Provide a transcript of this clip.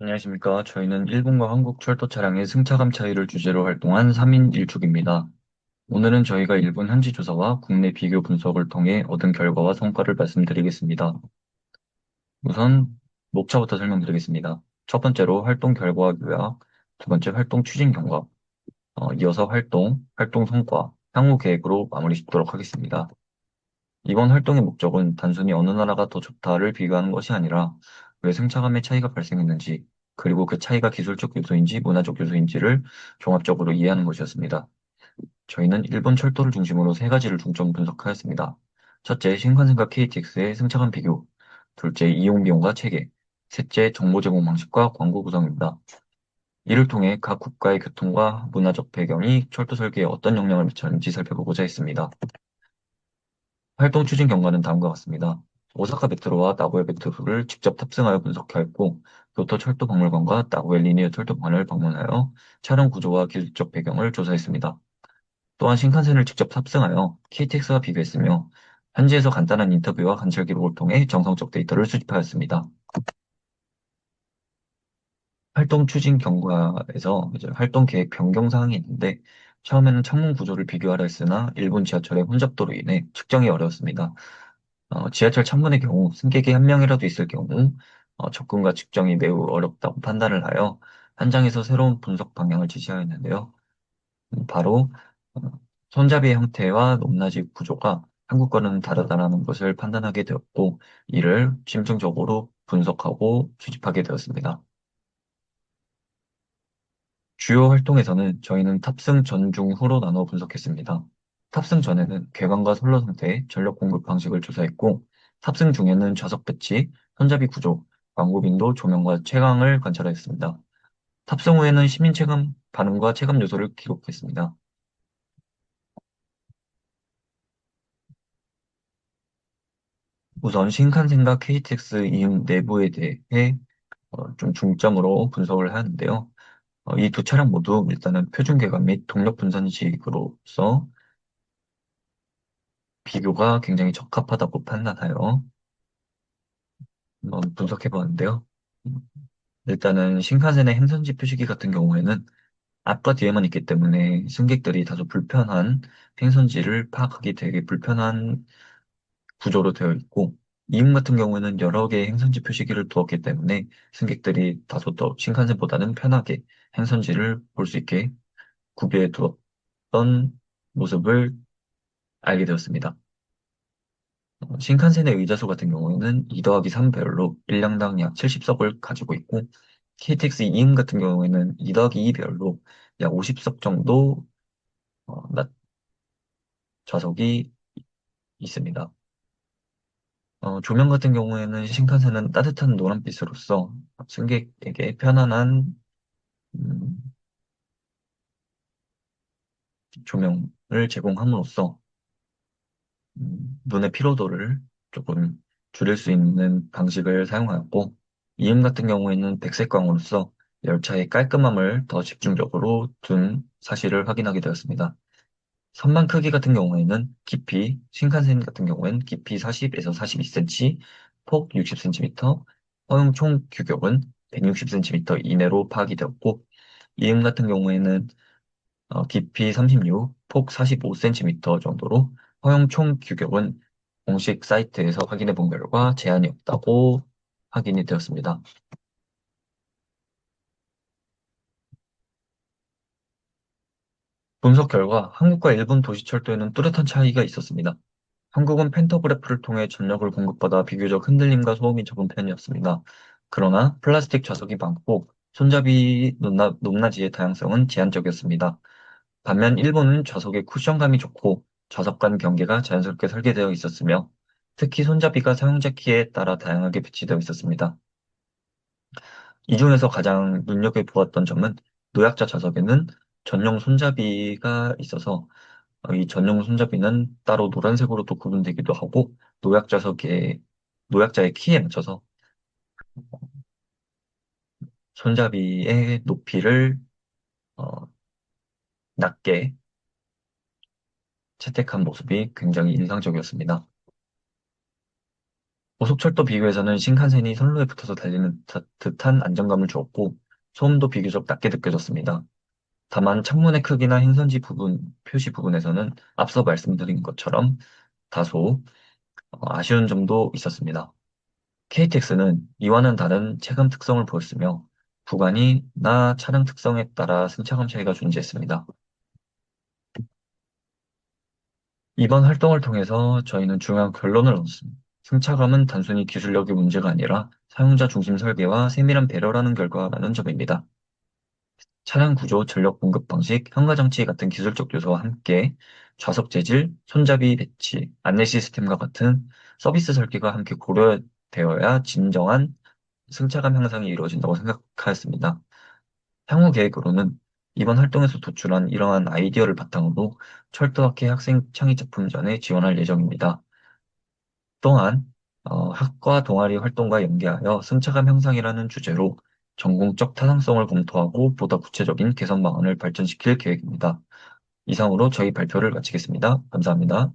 안녕하십니까. 저희는 일본과 한국 철도 차량의 승차감 차이를 주제로 활동한 3인 1축입니다. 오늘은 저희가 일본 현지 조사와 국내 비교 분석을 통해 얻은 결과와 성과를 말씀드리겠습니다. 우선 목차부터 설명드리겠습니다. 첫 번째로 활동 결과 요약, 두 번째 활동 추진 경과, 이어서 활동 성과, 향후 계획으로 마무리 짓도록 하겠습니다. 이번 활동의 목적은 단순히 어느 나라가 더 좋다를 비교하는 것이 아니라 왜 승차감의 차이가 발생했는지, 그리고 그 차이가 기술적 요소인지 문화적 요소인지를 종합적으로 이해하는 것이었습니다. 저희는 일본 철도를 중심으로 세 가지를 중점 분석하였습니다. 첫째, 신칸센과 KTX의 승차감 비교. 둘째, 이용 비용과 체계. 셋째, 정보 제공 방식과 광고 구성입니다. 이를 통해 각 국가의 교통과 문화적 배경이 철도 설계에 어떤 영향을 미쳤는지 살펴보고자 했습니다. 활동 추진 경과는 다음과 같습니다. 오사카 메트로와 나고야 메트로를 직접 탑승하여 분석하였고, 교토 철도박물관과 나고야 리니어 철도관을 방문하여 차량 구조와 기술적 배경을 조사했습니다. 또한 신칸센을 직접 탑승하여 KTX와 비교했으며, 현지에서 간단한 인터뷰와 관찰 기록을 통해 정성적 데이터를 수집하였습니다. 활동 추진 경과에서 이제 활동 계획 변경 사항이 있는데, 처음에는 창문 구조를 비교하려 했으나 일본 지하철의 혼잡도로 인해 측정이 어려웠습니다. 지하철 창문의 경우 승객이 한 명이라도 있을 경우 접근과 측정이 매우 어렵다고 판단을 하여 현장에서 새로운 분석 방향을 지시하였는데요. 바로 어, 손잡이의 형태와 높낮이 구조가 한국과는 다르다는 것을 판단하게 되었고, 이를 심층적으로 분석하고 수집하게 되었습니다. 주요 활동에서는 저희는 탑승 전, 중, 후로 나눠 분석했습니다. 탑승 전에는 궤관과 선로 상태, 전력 공급 방식을 조사했고, 탑승 중에는 좌석 배치, 손잡이 구조, 광고 빈도, 조명과 채광을 관찰했습니다. 탑승 후에는 시민 체감 반응과 체감 요소를 기록했습니다. 우선 신칸센과 KTX 이응 내부에 대해 좀 중점으로 분석을 하는데요. 이 두 차량 모두 일단은 표준 궤관 및 동력 분산식으로서 비교가 굉장히 적합하다고 판단하여 한번 분석해 보았는데요. 일단은 신칸센의 행선지 표시기 같은 경우에는 앞과 뒤에만 있기 때문에 승객들이 다소 불편한 행선지를 파악하기 되게 불편한 구조로 되어 있고, 이음 같은 경우에는 여러 개의 행선지 표시기를 두었기 때문에 승객들이 다소 더 신칸센보다는 편하게 행선지를 볼 수 있게 구비해 두었던 모습을 알게 되었습니다. 신칸센의 의자수 같은 경우에는 2 더하기 3 배열로 일량당 약 70석을 가지고 있고, KTX 이음 같은 경우에는 2 더하기 2 배열로 약 50석 정도 좌석이 있습니다. 조명 같은 경우에는 신칸센은 따뜻한 노란빛으로써 승객에게 편안한 음, 조명을 제공함으로써 눈의 피로도를 조금 줄일 수 있는 방식을 사용하였고, 이음 같은 경우에는 백색광으로써 열차의 깔끔함을 더 집중적으로 둔 사실을 확인하게 되었습니다. 선반 크기 같은 경우에는 신칸센 같은 경우에는 깊이 40에서 42cm, 폭 60cm, 허용 총 규격은 160cm 이내로 파악이 되었고, 이음 같은 경우에는 깊이 36, 폭 45cm 정도로 허용 총 규격은 공식 사이트에서 확인해 본 결과 제한이 없다고 확인이 되었습니다. 분석 결과 한국과 일본 도시철도에는 뚜렷한 차이가 있었습니다. 한국은 팬터그래프를 통해 전력을 공급받아 비교적 흔들림과 소음이 적은 편이었습니다. 그러나 플라스틱 좌석이 많고 손잡이 높낮이의 다양성은 제한적이었습니다. 반면 일본은 좌석의 쿠션감이 좋고 좌석 간 경계가 자연스럽게 설계되어 있었으며, 특히 손잡이가 사용자 키에 따라 다양하게 배치되어 있었습니다. 이 중에서 가장 눈여겨보았던 점은 노약자 좌석에는 전용 손잡이가 있어서 이 전용 손잡이는 따로 노란색으로 또 구분되기도 하고, 노약자의 키에 맞춰서 손잡이의 높이를 어, 낮게 채택한 모습이 굉장히 인상적이었습니다. 고속철도 비교에서는 신칸센이 선로에 붙어서 달리는 듯한 안정감을 주었고, 소음도 비교적 낮게 느껴졌습니다. 다만 창문의 크기나 행선지 부분, 표시 부분에서는 앞서 말씀드린 것처럼 다소 아쉬운 점도 있었습니다. KTX는 이와는 다른 체감 특성을 보였으며 구간이나 차량 특성에 따라 승차감 차이가 존재했습니다. 이번 활동을 통해서 저희는 중요한 결론을 얻었습니다. 승차감은 단순히 기술력의 문제가 아니라 사용자 중심 설계와 세밀한 배려라는 결과라는 점입니다. 차량 구조, 전력 공급 방식, 현가 장치 같은 기술적 요소와 함께 좌석 재질, 손잡이 배치, 안내 시스템과 같은 서비스 설계가 함께 고려되어야 진정한 승차감 향상이 이루어진다고 생각하였습니다. 향후 계획으로는 이번 활동에서 도출한 이러한 아이디어를 바탕으로 철도학회 학생 창의작품전에 지원할 예정입니다. 또한 학과 동아리 활동과 연계하여 승차감 향상이라는 주제로 전공적 타당성을 검토하고 보다 구체적인 개선 방안을 발전시킬 계획입니다. 이상으로 저희 발표를 마치겠습니다. 감사합니다.